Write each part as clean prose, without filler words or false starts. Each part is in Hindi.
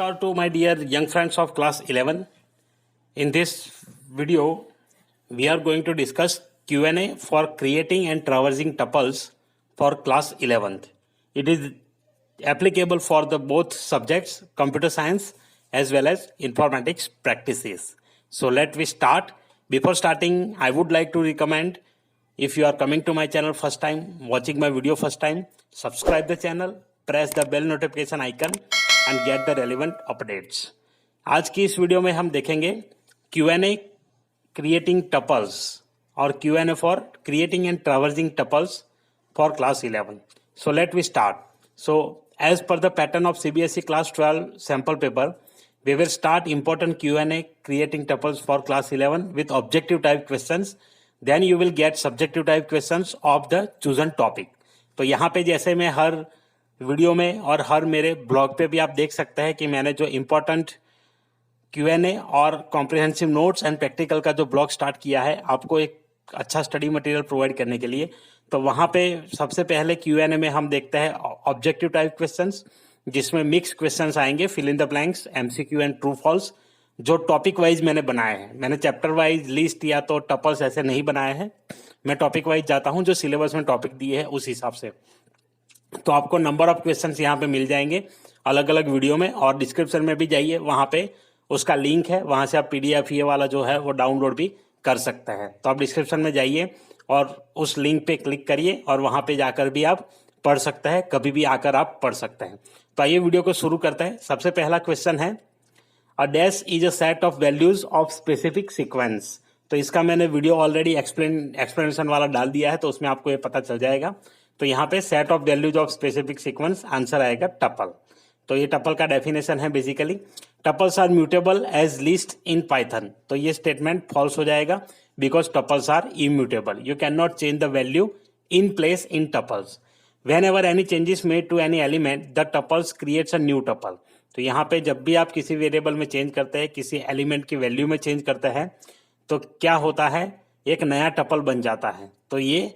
Namaskar to my dear young friends of class 11. In this video, we are going to discuss Q&A for creating and traversing tuples for class 11th. It is applicable for the both subjects, computer science as well as informatics practices. So let we start. Before starting, I would like to recommend, if you are coming to my channel first time, watching my video first time, subscribe the channel, press the bell notification icon and get the relevant updates. आज की इस वीडियो में हम देखेंगे Q&A creating tuples और Q&A for creating and traversing tuples for class 11. So let we start. So as per the pattern of CBSE class 12 sample paper, we will start important Q&A creating tuples for class 11 with objective type questions. Then you will get subjective type questions of the chosen topic. तो यहाँ पे जैसे मैं हर वीडियो में और हर मेरे ब्लॉग पे भी आप देख सकते हैं कि मैंने जो इम्पोर्टेंट Q&A और कॉम्प्रिहेंसिव नोट्स एंड प्रैक्टिकल का जो ब्लॉग स्टार्ट किया है आपको एक अच्छा स्टडी मटेरियल प्रोवाइड करने के लिए, तो वहाँ पे सबसे पहले Q&A में हम देखते हैं ऑब्जेक्टिव टाइप क्वेश्चंस, जिसमें मिक्स क्वेश्चंस आएंगे, fill in the blanks, MCQ and true false, जो टॉपिक वाइज मैंने बनाए हैं. मैंने चैप्टर वाइज लिस्ट या तो टपल्स ऐसे नहीं बनाए हैं, मैं टॉपिक वाइज जाता हूं, जो सिलेबस में टॉपिक दिए हैं उस हिसाब से. तो आपको नंबर ऑफ क्वेश्चंस यहाँ पे मिल जाएंगे अलग अलग वीडियो में, और डिस्क्रिप्शन में भी जाइए, वहाँ पे उसका लिंक है, वहाँ से आप PDF ये वाला जो है वो डाउनलोड भी कर सकते हैं. तो आप डिस्क्रिप्शन में जाइए और उस लिंक पे क्लिक करिए और वहाँ पे जाकर भी आप पढ़ सकते हैं, कभी भी आकर आप पढ़ सकते हैं. तो आइए वीडियो को शुरू करते हैं. सबसे पहला क्वेश्चन है, a dash is a set of values of specific sequence. तो इसका मैंने वीडियो ऑलरेडी एक्सप्लेनेशन वाला डाल दिया है, तो उसमें आपको ये पता चल जाएगा. तो यहाँ पे set of values of specific sequence, answer आएगा टपल. तो ये टपल का डेफिनेशन है basically. Tuples are mutable as list in Python. तो ये स्टेटमेंट फॉल्स हो जाएगा, because tuples are immutable. You can not change the value in place in tuples. Whenever any changes made to any element, the tuples creates a new tuple. तो यहाँ पे जब भी आप किसी वेरिएबल में चेंज करते हैं, किसी एलिमेंट की वैल्यू में चेंज करते हैं, तो क्या होता है, एक नया टपल बन जाता है. तो ये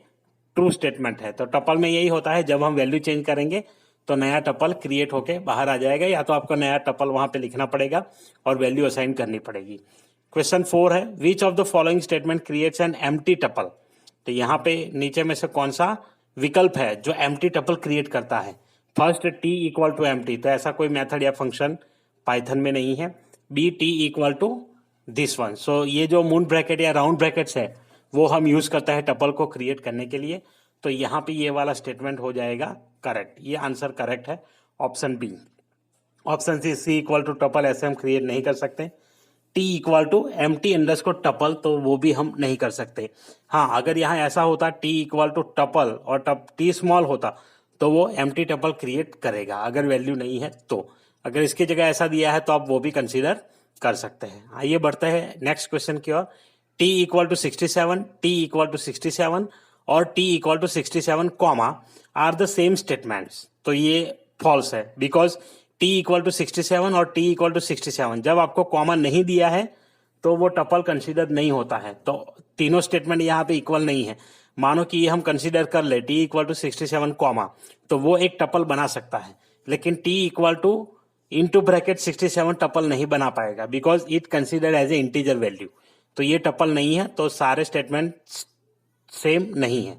ट्रू स्टेटमेंट है. तो टपल में यही होता है, जब हम वैल्यू चेंज करेंगे तो नया टपल क्रिएट होके बाहर आ जाएगा, या तो आपको नया टपल वहां पे लिखना पड़ेगा और वैल्यू असाइन करनी पड़ेगी. क्वेश्चन 4 है, विच of the following statement creates an empty tuple. तो यहाँ पे नीचे में से कौन सा विकल्प है जो एम्प्टी टपल क्रिएट करता है. First, T equal to empty. तो ऐसा कोई मेथड या फंक्शन पाइथन में नहीं है. B, T equal to this one. So ये जो मून ब्रैकेट या राउंड ब्रैकेट्स है वो हम यूज करते हैं टपल को क्रिएट करने के लिए. तो यहाँ पे ये वाला स्टेटमेंट हो जाएगा करेक्ट. ये आंसर करेक्ट है, option B. Option C equal to tuple, ऐसे हम क्रिएट नहीं कर सकते. T equal to empty underscore tuple, तो वो भी हम नहीं कर सकते. हाँ, अगर यहाँ ऐसा होता टी इक्वल टू टपल और टी स्मॉल होता तो वो एम्प्टी टपल क्रिएट करेगा अगर वैल्यू नहीं है. तो अगर इसकी जगह ऐसा दिया है तो आप वो भी कंसीडर कर सकते हैं. आइए बढ़ते हैं नेक्स्ट क्वेश्चन की ओर. T equal to 67, T equal to 67 और T equal to 67 comma are the same statements. तो ये फॉल्स है, बिकॉज टी इक्वल टू 67 और टी इक्वल टू 67 जब आपको कॉमा नहीं दिया है तो वो टपल कंसीडर नहीं होता है. तो तीनों स्टेटमेंट यहाँ पे इक्वल नहीं है. मानो कि ये हम कंसीडर कर ले टी इक्वल टू 67 कॉमा, तो वो एक टपल बना सकता है, लेकिन T equal to into bracket 67 tuple नहीं बना पाएगा, because it consider as a integer value. तो ये टपल नहीं है. तो सारे स्टेटमेंट सेम नहीं है.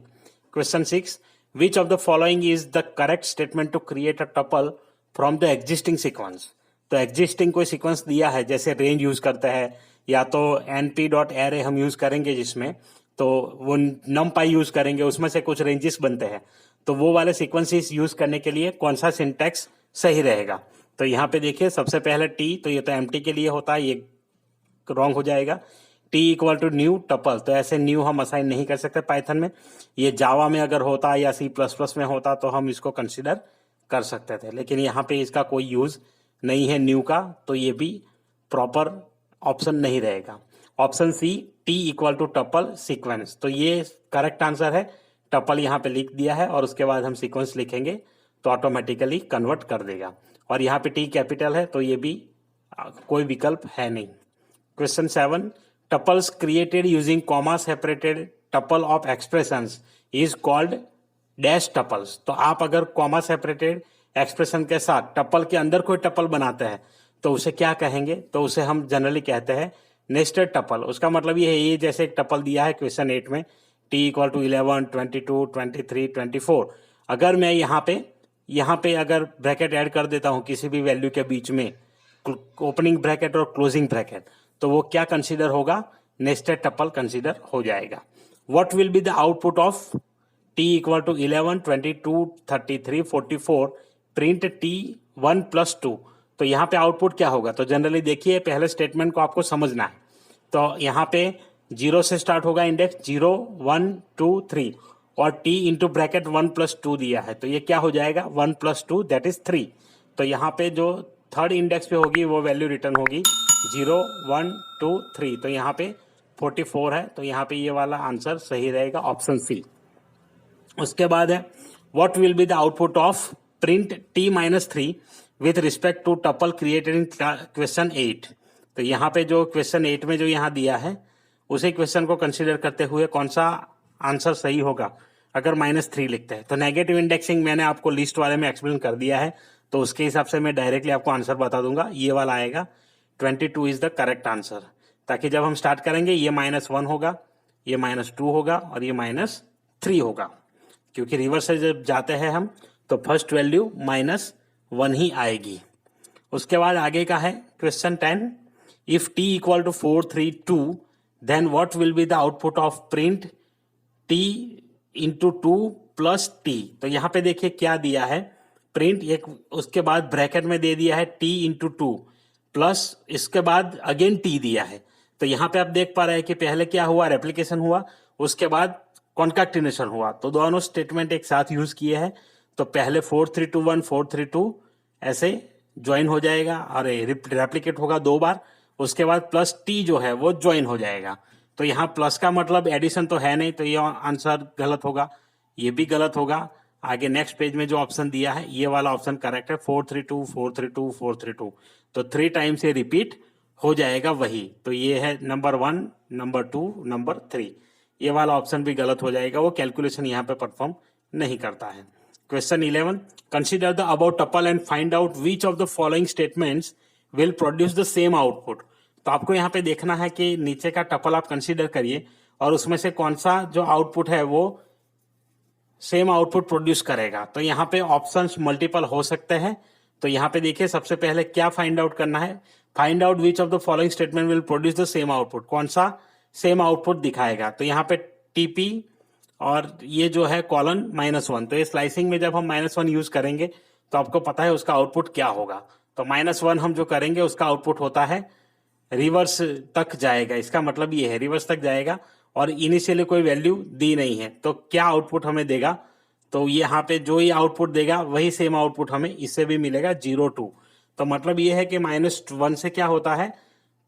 Question 6, which of the following is the correct statement to create a tuple from the existing sequence. तो एग्जिस्टिंग कोई सीक्वेंस दिया है, जैसे रेंज यूज करते हैं, या तो np.array हम यूज करेंगे, जिसमें तो वो numpy यूज करेंगे, उसमें से कुछ रेंजेस बनते हैं. तो वो वाले सीक्वेंसेस यूज करने के लिए कौन सा सिंटैक्स सही रहेगा. तो यहाँ पे देखिए, सबसे पहले टी, तो ये तो एम्प्टी के लिए होता है, ये रॉन्ग हो जाएगा. T equal to new tuple, तो ऐसे न्यू हम असाइन नहीं कर सकते पाइथन में. ये जावा में अगर होता या C++ में होता तो हम इसको कंसिडर कर सकते थे, लेकिन यहाँ पे इसका कोई यूज नहीं है न्यू का, तो ये भी प्रॉपर ऑप्शन नहीं रहेगा. Option C, T equal to tuple sequence, तो ये करेक्ट आंसर है. टपल यहाँ पे लिख दिया है और उसके बाद हम सीक्वेंस लिखेंगे तो ऑटोमेटिकली कन्वर्ट कर देगा. और यहाँ पे टी कैपिटल है, तो ये भी कोई विकल्प है नहीं. Question 7, tuples created using comma separated tuple of expressions is called dash tuples. तो आप अगर कॉमा सेपरेटेड एक्सप्रेशन के साथ टपल के अंदर कोई टपल बनाते हैं तो उसे क्या कहेंगे, तो उसे हम जनरली कहते हैं नेस्टेड टपल। उसका मतलब ये है, ये जैसे एक टपल दिया है क्वेश्चन 8 में, t इक्वल टू 11, 22, 23, 24। अगर मैं यहाँ पे अगर ब्रैकेट ऐड कर देता हूँ किसी भी वैल्यू के बीच में, ओपनिंग ब्रैकेट और क्लोजिंग ब्रैकेट, तो वो क्या कंसीडर होगा, नेस्टेड टपल कंसीडर हो जाएगा। What will be the output of t equal to 11, 22, 33, 44 print t 1 plus 2। तो यहाँ पे आउटपुट क्या होगा, तो जनरली देखिए पहले स्टेटमेंट को आपको समझना है। तो यहाँ पे 0 से स्टार्ट होगा इंडेक्स, 0, 1, 2, 3, और t इंटू ब्रैकेट 1 प्लस 2 दिया है, तो ये क्या हो जाएगा, 1 प्लस 2 दैट इज 3। तो यहाँ पे जो थर्ड इंडेक्स पे होगी वो वैल्यू रिटर्न होगी 0, 1, 2, 3। तो यहाँ पे 44 है, तो यहाँ पे ये वाला आंसर सही रहेगा, ऑप्शन सी। उसके बाद है what will be the output of print t minus 3 with respect to tuple created in question 8। तो यहाँ पे जो क्वेश्चन 8 में जो यहाँ दिया है उसी क्वेश्चन को कंसीडर करते हुए कौन सा आंसर सही होगा अगर -3 लिखते हैं। तो नेगेटिव इंडेक्सिंग मैंने आपको लिस्ट वाले में एक्सप्लेन कर दिया है, तो उसके हिसाब से मैं डायरेक्टली आपको आंसर बता दूंगा, ये वाला आएगा 22 इज द करेक्ट आंसर। ताकि जब हम स्टार्ट करेंगे ये -1 होगा, ये -2 होगा और ये -3 होगा, क्योंकि रिवर्स से जब जाते हैं हम तो फर्स्ट वैल्यू -1 ही आएगी। उसके बाद आगे का है question 10, if t equal to 4, 3, 2 then what will be the output of print t into 2 plus t। तो यहाँ पे देखिए क्या दिया है, प्रिंट एक, उसके बाद ब्रैकेट में दे दिया है t इंटू 2 प्लस इसके बाद अगेन t दिया है। तो यहाँ पे आप देख पा रहे हैं कि पहले क्या हुआ, रेप्लिकेशन हुआ, उसके बाद कॉन्कैटिनेशन हुआ, तो दोनों स्टेटमेंट एक साथ यूज किए हैं। तो पहले 4, 3, 2, 1, 4, 3, 2 ऐसे ज्वाइन हो जाएगा और रेप्लिकेट होगा 2 बार, उसके बाद प्लस टी जो है वो ज्वाइन हो जाएगा। तो यहाँ प्लस का मतलब एडिशन तो है नहीं, तो ये आंसर गलत होगा, ये भी गलत होगा। आगे नेक्स्ट पेज में जो ऑप्शन दिया है ये वाला ऑप्शन करेक्ट है, 4, 3, 2, 4, 3, 2, 4, 3, 2। तो 3 टाइम्स ये रिपीट हो जाएगा वही। तो ये है नंबर 1, नंबर 2, नंबर 3। ये वाला ऑप्शन भी गलत हो जाएगा, वो कैलकुलेशन यहाँ पे परफॉर्म नहीं करता है। Question 11, consider the about tuple and find out which of the following statements will produce the same output. तो आपको यहाँ पे देखना है कि नीचे का टपल आप कंसीडर करिए और उसमें से कौन सा जो आउटपुट है वो सेम आउटपुट प्रोड्यूस करेगा। तो यहाँ पे ऑप्शंस मल्टीपल हो सकते हैं। तो यहाँ पे देखिए सबसे पहले क्या फाइंड आउट करना है, find out which of the following statement will produce the same output, कौन सा सेम आउटपुट दिखाएगा। तो यहाँ पे टीपी और ये जो है कॉलन -1, तो ये स्लाइसिंग में जब हम -1 यूज करेंगे तो आपको पता है उसका आउटपुट क्या होगा। तो -1 हम जो करेंगे उसका आउटपुट होता है रिवर्स तक जाएगा, इसका मतलब ये है रिवर्स तक जाएगा और इनिशियली कोई वैल्यू दी नहीं है। तो क्या आउटपुट हमें देगा, तो यहाँ पे जो ये आउटपुट देगा वही सेम आउटपुट हमें इससे भी मिलेगा 0, 2। तो मतलब ये है कि -1 से क्या होता है,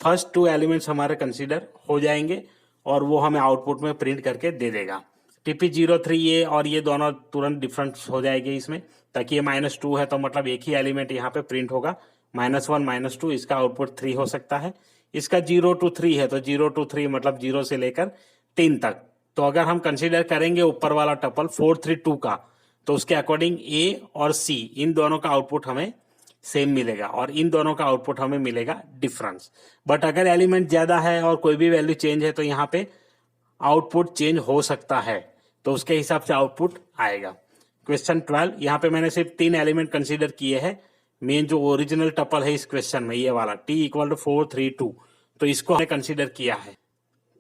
फर्स्ट 2 एलिमेंट्स हमारे कंसीडर हो जाएंगे और वो हमें आउटपुट में प्रिंट करके दे देगा। टीपी 03 ये और ये दोनों तुरंत डिफरेंस हो जाएगी इसमें, ताकि ये -2 है तो मतलब एक ही एलिमेंट यहाँ पे प्रिंट होगा, -1, -2, इसका आउटपुट 3 हो सकता है। इसका 0 to 3 है तो 0 to 3 मतलब 0 से लेकर 3 तक। तो अगर हम कंसीडर करेंगे ऊपर वाला टपल 4, 3, 2 का, तो उसके अकॉर्डिंग ए और सी इन दोनों का आउटपुट हमें सेम मिलेगा और इन दोनों का आउटपुट हमें मिलेगा डिफरेंस। बट अगर एलिमेंट ज्यादा है और कोई भी वैल्यू चेंज है तो यहाँ पे आउटपुट चेंज हो सकता है, तो उसके हिसाब से आउटपुट आएगा। क्वेश्चन 12, यहाँ पे मैंने सिर्फ 3 एलिमेंट कंसीडर किए हैं, मेन जो ओरिजिनल टपल है इस क्वेश्चन में ये वाला t इक्वल टू 4, 3, 2, तो इसको हमने कंसीडर किया है।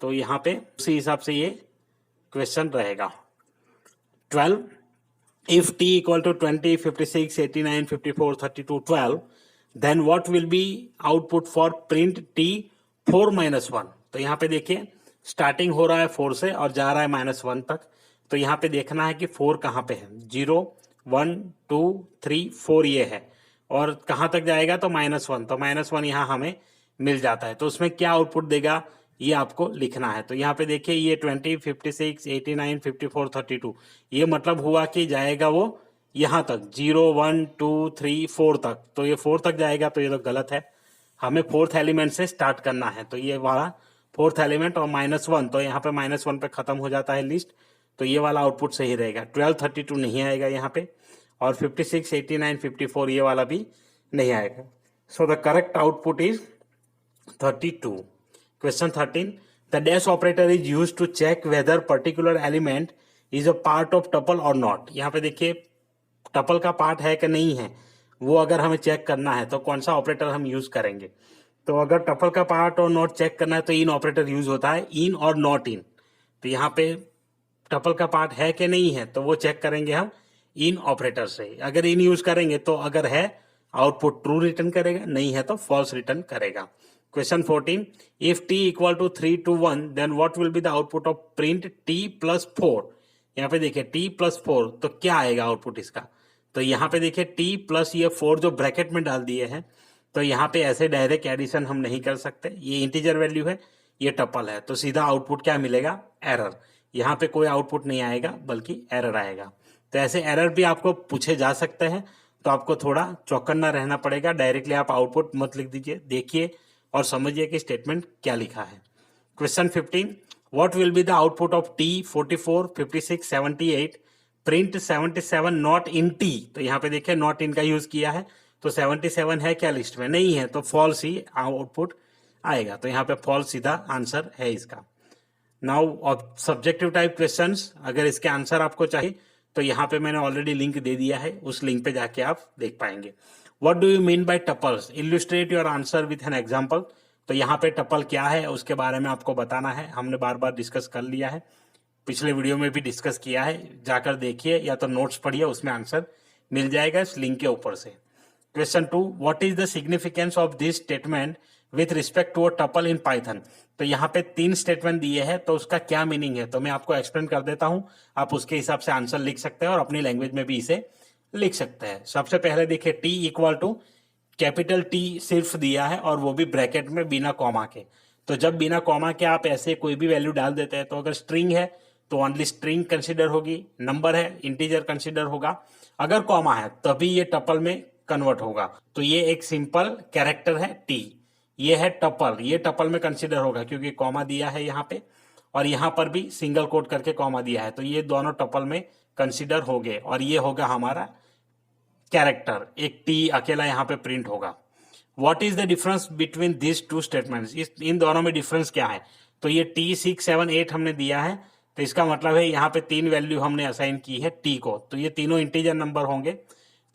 तो यहाँ पे उसी हिसाब से ये क्वेश्चन रहेगा। 12, if t equal to 20, 56, 89, 54, 32, 12 then what will be output for print t 4-1। तो यहाँ पे देखिए स्टार्टिंग हो रहा है 4 से और जा रहा है -1 तक। तो यहाँ पे देखना है कि 4 कहाँ पे है, 0, 1, 2, 3, 4 ये है और कहाँ तक जाएगा तो -1, तो -1 यहाँ हमें मिल जाता है। तो उसमें क्या आउटपुट देगा ये आपको लिखना है। तो यहाँ पे देखिए ये 20, 56, 89, 54, 32 ये मतलब हुआ कि जाएगा वो यहाँ तक 0, 1, 2, 3, 4 तक। तो ये 4 तक जाएगा तो ये तो गलत है, हमें 4th एलिमेंट से स्टार्ट करना है। तो ये वाला 4th एलिमेंट और -1, तो यहाँ पे -1 पे खत्म हो जाता है लिस्ट, तो ये वाला आउटपुट सही रहेगा। 12, 32 नहीं आएगा यहाँ पे और 56, 89, 54 ये वाला भी नहीं आएगा। So the correct output is 32. Question 13. The dash operator is used to check whether particular element is a part of tuple or not. यहाँ पे देखिए टपल का पार्ट है कि नहीं है, वो अगर हमें चेक करना है तो कौन सा ऑपरेटर हम यूज करेंगे. तो अगर टपल का पार्ट और नॉट चेक करना है तो इन ऑपरेटर यूज होता है, इन और नॉट इन. तो यहाँ पे टपल का पार्ट है कि नहीं है तो वो चेक करेंगे हम इन ऑपरेटर से. अगर इन यूज करेंगे तो अगर है आउटपुट ट्रू रिटर्न करेगा, नहीं है तो फॉल्स रिटर्न करेगा. Question 14. If t equal to 3 to 1 then what will be the output of print t plus 4. यहाँ पे देखिए t प्लस 4 तो क्या आएगा आउटपुट इसका. तो यहाँ पे देखिए t प्लस ये 4 जो ब्रैकेट में डाल दिए हैं, तो यहाँ पे ऐसे डायरेक्ट एडिशन हम नहीं कर सकते. ये इंटीजर वैल्यू है, ये टपल है, तो सीधा आउटपुट क्या मिलेगा, एरर. यहाँ पे कोई आउटपुट नहीं आएगा बल्कि एरर आएगा. तो ऐसे एरर भी आपको पूछे जा सकते हैं, तो आपको थोड़ा चौकन्ना रहना पड़ेगा. डायरेक्टली आप आउटपुट मत लिख दीजिए, देखिए और समझिए कि स्टेटमेंट क्या लिखा है. Question 15. What will be the output of T 44 56 78 print 77 not in T. तो यहाँ पे देखिए नॉट इन का यूज किया है, तो 77 है क्या लिस्ट में, नहीं है, तो फॉल्स ही आउटपुट आएगा. तो यहाँ पे फॉल्स सीधा आंसर है इसका. नाउ सब्जेक्टिव टाइप क्वेश्चंस, अगर इसके आंसर आपको चाहिए तो यहाँ पे मैंने ऑलरेडी लिंक दे दिया है, उस लिंक पे जाके आप देख पाएंगे. What do you mean by tuples, illustrate your answer with an example. तो यहाँ पे टपल क्या है उसके बारे में आपको बताना है. हमने बार बार डिस्कस कर लिया है, पिछले वीडियो में भी डिस्कस किया है, जाकर देखिए या तो नोट्स पढ़िए, उसमें आंसर मिल जाएगा इस लिंक के ऊपर से. Question 2. What is the significance of this statement with respect to a tuple in Python. तो यहाँ पे 3 स्टेटमेंट दिए हैं, तो उसका क्या मीनिंग है तो मैं आपको एक्सप्लेन कर देता हूं. आप उसके हिसाब से आंसर लिख सकते हैं और अपनी लैंग्वेज में भी इसे लिख सकते हैं. सबसे पहले देखिए T equal to capital T सिर्फ दिया है और वो भी ब्रैकेट में बिना कॉमा के. तो जब बिना कॉमा के आप ऐसे कोई भी वैल्यू डाल देते हैं, तो अगर स्ट्रिंग है तो ओनली स्ट्रिंग कंसिडर होगी, नंबर है इंटीजर कंसिडर होगा, अगर कॉमा है तभी ये टपल में कन्वर्ट होगा. तो ये एक सिंपल कैरेक्टर है टी, ये है टपल, ये टपल में कंसिडर होगा क्योंकि कॉमा दिया है यहाँ पे और यहाँ पर भी सिंगल कोट करके कॉमा दिया है, तो ये दोनों टपल में कंसिडर हो गए और ये होगा हमारा कैरेक्टर. एक टी अकेला यहाँ पे प्रिंट होगा. What is the difference between this two statements, इन दोनों में डिफरेंस क्या है. तो ये टी 6 7 8 हमने दिया है, तो इसका मतलब है यहाँ पे 3 वैल्यू हमने असाइन की है टी को, तो ये तीनों इंटीजर नंबर होंगे.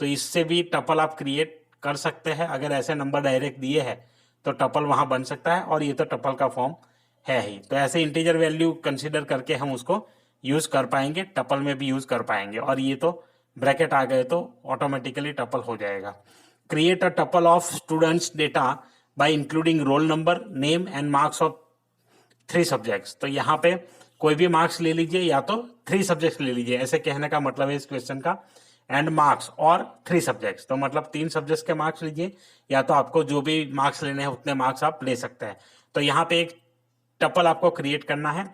तो इससे भी टपल आप क्रिएट कर सकते हैं. अगर ऐसे नंबर डायरेक्ट दिए हैं तो टपल वहां बन सकता है और ये तो टपल का फॉर्म है ही. तो ऐसे इंटीजर वैल्यू कंसिडर करके हम उसको यूज कर पाएंगे, टपल में भी यूज कर पाएंगे. और ये तो ब्रैकेट आ गए तो ऑटोमेटिकली टपल हो जाएगा. Create a tuple of students data bye including roll number, name and marks of 3 subjects. तो यहाँ पे कोई भी मार्क्स ले लीजिए या तो 3 सब्जेक्ट्स ले लीजिए, ऐसे कहने का मतलब है इस क्वेश्चन का. एंड मार्क्स और 3 सब्जेक्ट्स, तो मतलब 3 सब्जेक्ट्स के मार्क्स लीजिए या तो आपको जो भी मार्क्स लेने हैं उतने मार्क्स आप ले सकते हैं. तो यहाँ पे एक टपल आपको क्रिएट करना है.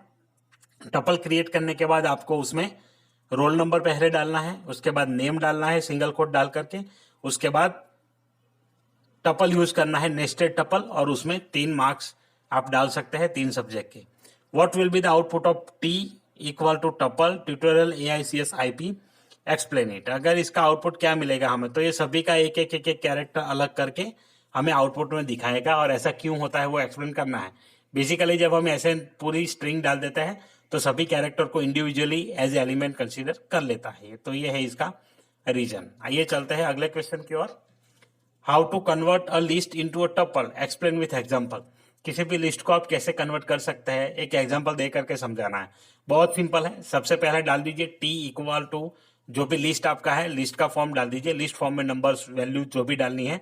टपल क्रिएट करने के बाद आपको उसमें रोल नंबर पहले डालना है, उसके बाद नेम डालना है सिंगल कोट डाल करके, उसके बाद टपल यूज करना है नेस्टेड टपल और उसमें 3 मार्क्स आप डाल सकते हैं 3 सब्जेक्ट के. What will be the output of T equal to tuple tutorial AICS IP explain it. अगर इसका आउटपुट क्या मिलेगा हमें, तो ये सभी का एक एक एक एक कैरेक्टर अलग करके हमें आउटपुट में दिखाएगा और ऐसा क्यों होता है वो एक्सप्लेन करना है. बेसिकली जब हम ऐसे पूरी स्ट्रिंग डाल देते हैं तो सभी कैरेक्टर को इंडिविजुअली एज एलिमेंट कंसीडर कर लेता है. तो ये है इसका रीजन. आइए चलते हैं अगले क्वेश्चन की ओर. How to convert a list into a tuple explain with example. किसी भी लिस्ट को आप कैसे कन्वर्ट कर सकते हैं एक एग्जांपल दे करके समझाना है. बहुत सिंपल है. सबसे पहले डाल दीजिए टी इक्वल टू जो भी लिस्ट आपका है, लिस्ट का फॉर्म डाल दीजिए. लिस्ट फॉर्म में नंबर्स वैल्यू जो भी डालनी है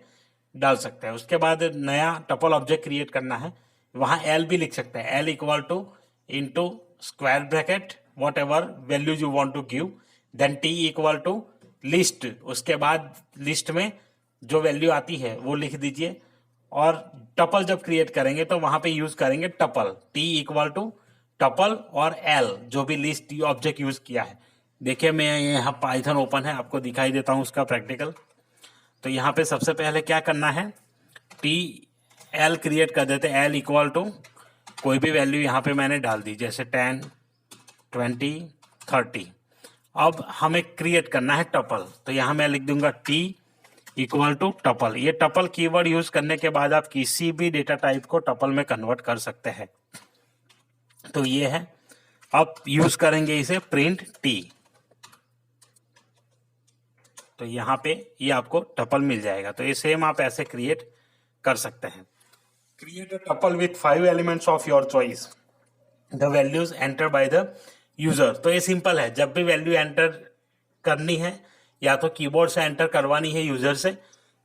डाल सकते हैं. उसके बाद नया टपल ऑब्जेक्ट क्रिएट करना है, वहां एल भी लिख सकते हैं. L equal to into square bracket whatever values you want to give, then T equal to list. उसके बाद लिस्ट में जो वैल्यू आती है वो लिख दीजिए. और टपल जब क्रिएट करेंगे तो वहां पे यूज करेंगे tuple. T equal to tuple और एल जो भी लिस्ट ऑब्जेक्ट यूज किया है. देखिए मैं यहाँ पाइथन ओपन है, आपको दिखाई देता हूँ उसका प्रैक्टिकल. तो यहाँ पे सबसे पहले क्या करना है, टी एल क्रिएट कर देते हैं. एल इक्वल टू कोई भी वैल्यू यहाँ पे मैंने डाल दी, जैसे 10 20 30. अब हमें क्रिएट करना है टपल, तो यहाँ मैं लिख दूंगा टी इक्वल टू टपल। ये टपल कीवर्ड यूज करने के बाद आप किसी भी डेटा टाइप को टपल में कन्वर्ट कर सकते हैं। तो ये है, अब यूज करेंगे इसे प्रिंट टी, तो यहां पे ये आपको टपल मिल जाएगा। तो ये सेम आप ऐसे क्रिएट कर सकते हैं। Create a tuple with 5 elements of your choice, the values enter by the user. तो ये सिंपल है, जब भी वैल्यू एंटर करनी है या तो कीबोर्ड से एंटर करवानी है यूजर से,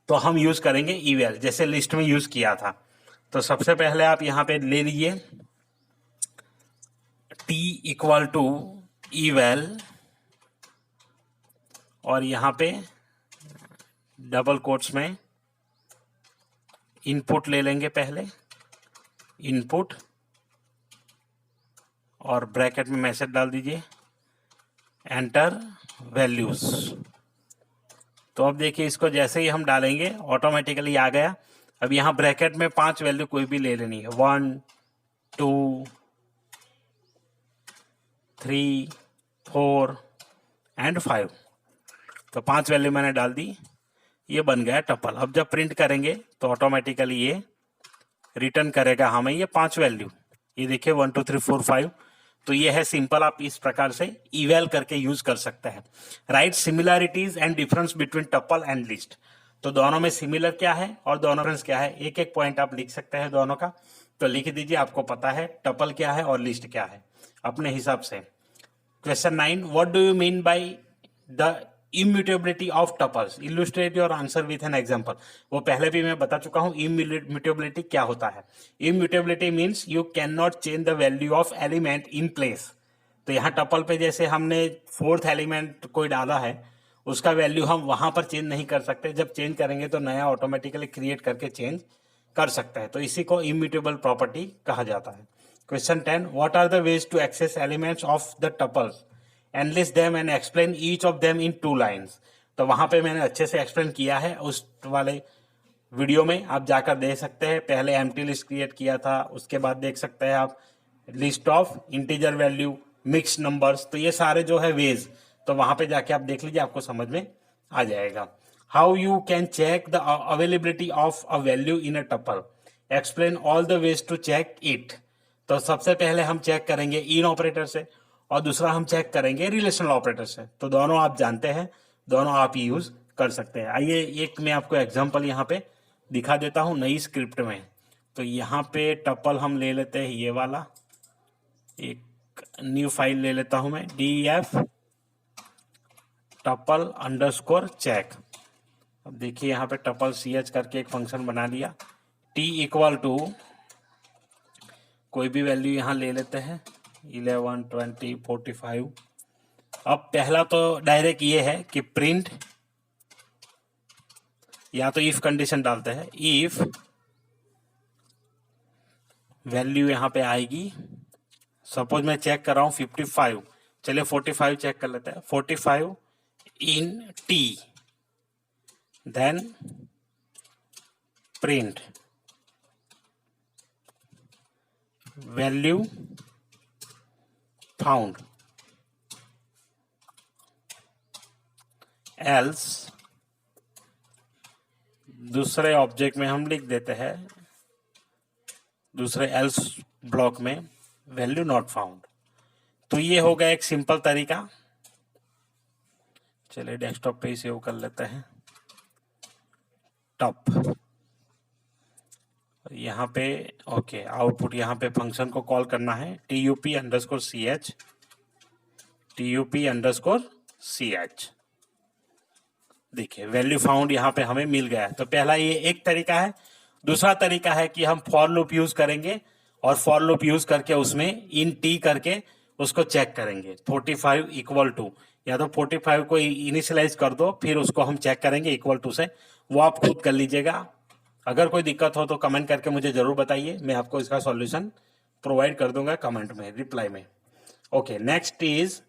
तो हम यूज करेंगे ईवेल, जैसे लिस्ट में यूज किया था। तो सबसे पहले आप यहां पे ले लीजिए टी इक्वल टू ईवेल, और यहां पे डबल कोट्स में इनपुट ले लेंगे पहले, इनपुट, और ब्रैकेट में मैसेज डाल दीजिए एंटर वैल्यूज। तो अब देखिए इसको जैसे ही हम डालेंगे ऑटोमेटिकली आ गया। अब यहां ब्रैकेट में 5 वैल्यू कोई भी ले लेनी है, 1 2 3 4 एंड 5। तो 5 वैल्यू मैंने डाल दी, ये बन गया टपल। अब जब प्रिंट करेंगे तो ऑटोमेटिकली ये रिटर्न करेगा हमें ये 5 वैल्यू। ये देखिए 1 2 3 4 5। तो ये है सिंपल, आप इस प्रकार से इवेल करके यूज कर सकते हैं। Right similarities and difference between tuple and list. तो दोनों में सिमिलर क्या है और दोनों डिफरेंस क्या है, एक एक पॉइंट आप लिख सकते हैं दोनों का। तो लिख दीजिए, आपको पता है टपल क्या है और लिस्ट क्या है अपने हिसाब से। Question 9, what do you mean by the immutability of tuples, illustrate your answer with an example. वो पहले भी मैं बता चुका हूं इम्यूटेबिलिटी क्या होता है। Immutability means you can not change the value of element in place. तो यहाँ टपल पे जैसे हमने 4th एलिमेंट कोई डाला है, उसका वैल्यू हम वहां पर चेंज नहीं कर सकते। जब चेंज करेंगे तो नया ऑटोमेटिकली क्रिएट करके चेंज कर सकते हैं। तो इसी को इम्यूटेबल प्रॉपर्टी कहा जाता है। Question 10, what are the ways to access elements of the tuples, enlist them and explain each of them in 2 lines. तो वहां पे मैंने अच्छे से एक्सप्लेन किया है, उस वाले वीडियो में आप जाकर देख सकते हैं। पहले एम्प्टी लिस्ट क्रिएट किया था, उसके बाद देख सकते हैं आप list of integer value, mix numbers. तो ये सारे जो है वेज, तो वहां पे जाके आप देख लीजिए, आपको समझ में आ जाएगा। How you can check the availability of a value in a tuple, explain all the ways to check it. तो सबसे पहले हम चेक करेंगे इन ऑपरेटर से, और दूसरा हम चेक करेंगे रिलेशनल ऑपरेटर से। तो दोनों आप जानते हैं, दोनों आप यूज कर सकते हैं। आइए एक मैं आपको एग्जांपल यहाँ पे दिखा देता हूं नई स्क्रिप्ट में। तो यहाँ पे टपल हम ले लेते हैं, ये वाला एक न्यू फाइल ले लेता हूं मैं, df टपल अंडरस्कोर चेक। अब देखिए यहाँ पे टपल ch करके एक फंक्शन बना लिया। t इक्वल टू कोई भी वैल्यू यहाँ ले लेते हैं, 11 20 45। अब पहला तो डायरेक्ट ये है कि प्रिंट, या तो इफ कंडीशन डालते हैं, इफ वैल्यू यहाँ पे आएगी, सपोज मैं चेक कर रहा हूं 55, चलिए 45 चेक कर लेते हैं, 45 in t, then print value found, else दूसरे ऑब्जेक्ट में हम लिख देते हैं, दूसरे एल्स ब्लॉक में वैल्यू नॉट फाउंड। तो ये हो गया एक सिंपल तरीका। चलिए डेस्कटॉप पे ही सेव कर लेते हैं टॉप। यहाँ पे ओके, आउटपुट यहाँ पे फंक्शन को कॉल करना है tup_ch, tup_ch। देखिए वैल्यू फाउंड यहाँ पे हमें मिल गया है। तो पहला ये एक तरीका है। दूसरा तरीका है कि हम फॉर लूप यूज करेंगे, और फॉर लूप यूज करके उसमें इन टी करके उसको चेक करेंगे। 45 इक्वल टू, या तो 45 को इनिशियलाइज कर दो, फिर उसको हम चेक करेंगे इक्वल टू से। वो आप खुद कर लीजिएगा। अगर कोई दिक्कत हो तो कमेंट करके मुझे जरूर बताइए, मैं आपको इसका सॉल्यूशन प्रोवाइड कर दूंगा कमेंट में, रिप्लाई में। Okay, next is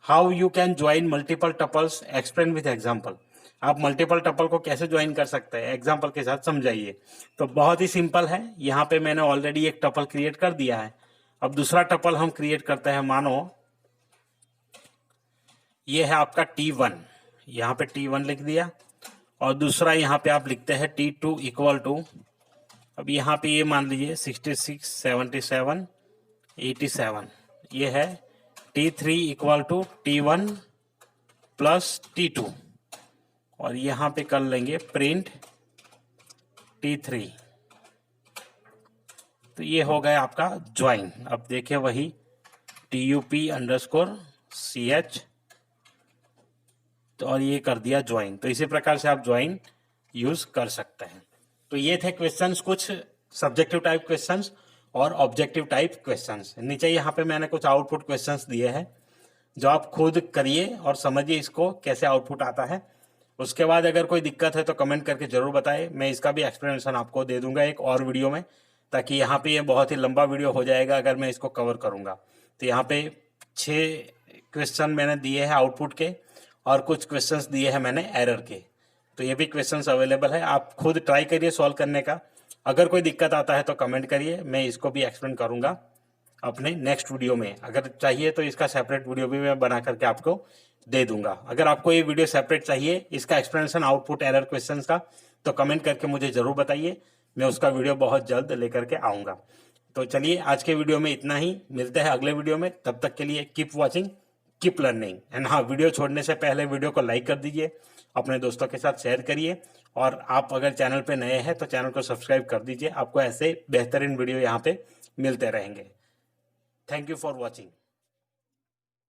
how you can join multiple tuples, explain with example. आप मल्टीपल टपल को कैसे ज्वाइन कर सकते हैं, एग्जांपल के साथ समझाइए। तो बहुत ही सिंपल है, यहाँ पे मैंने ऑलरेडी एक टपल क्रिएट कर दिया है। अब दूसरा टपल हम क्रिएट करते हैं। मानो ये है आपका T1, यहाँ पे T1 लिख दिया, और दूसरा यहाँ पे आप लिखते हैं T2 इक्वल टू, अब यहाँ पे ये मान लीजिए 66, 77, 87, ये है T3 equal to T1 plus T2, और यहाँ पे कर लेंगे प्रिंट T3। तो ये हो गया आपका ज्वाइन। अब देखिए वही TUP_CH, तो और ये कर दिया ज्वाइन। तो इसी प्रकार से आप ज्वाइन यूज कर सकते हैं। तो ये थे क्वेश्चंस, कुछ सब्जेक्टिव टाइप क्वेश्चंस और ऑब्जेक्टिव टाइप क्वेश्चंस। नीचे यहाँ पे मैंने कुछ आउटपुट क्वेश्चंस दिए हैं जो आप खुद करिए और समझिए इसको कैसे आउटपुट आता है। उसके बाद अगर कोई दिक्कत है तो कमेंट करके जरूर बताएं, मैं इसका भी एक्सप्लेनेशन आपको दे दूंगा एक और वीडियो में, ताकि यहाँ पे ये बहुत ही लंबा वीडियो हो जाएगा अगर मैं इसको कवर करूंगा। तो यहाँ पे 6 क्वेश्चन मैंने दिए हैं आउटपुट के, और कुछ क्वेश्चंस दिए हैं मैंने एरर के। तो ये भी क्वेश्चंस अवेलेबल है, आप खुद ट्राई करिए सॉल्व करने का। अगर कोई दिक्कत आता है तो कमेंट करिए, मैं इसको भी एक्सप्लेन करूंगा अपने नेक्स्ट वीडियो में। अगर चाहिए तो इसका सेपरेट वीडियो भी मैं बना करके आपको दे दूंगा। अगर आपको ये वीडियो सेपरेट चाहिए इसका एक्सप्लेनेशन आउटपुट एरर क्वेश्चंस का, तो कमेंट करके मुझे जरूर बताइए, मैं उसका वीडियो बहुत जल्द लेकर के आऊंगा। तो चलिए आज के वीडियो में इतना ही, मिलते हैं अगले वीडियो में। तब तक के लिए keep watching, keep learning. And हाँ, वीडियो छोड़ने से पहले वीडियो को लाइक कर दीजिए, अपने दोस्तों के साथ शेयर करिए, और आप अगर चैनल पे नए हैं तो चैनल को सब्सक्राइब कर दीजिए। आपको ऐसे बेहतरीन वीडियो यहाँ पे मिलते रहेंगे। Thank you for watching.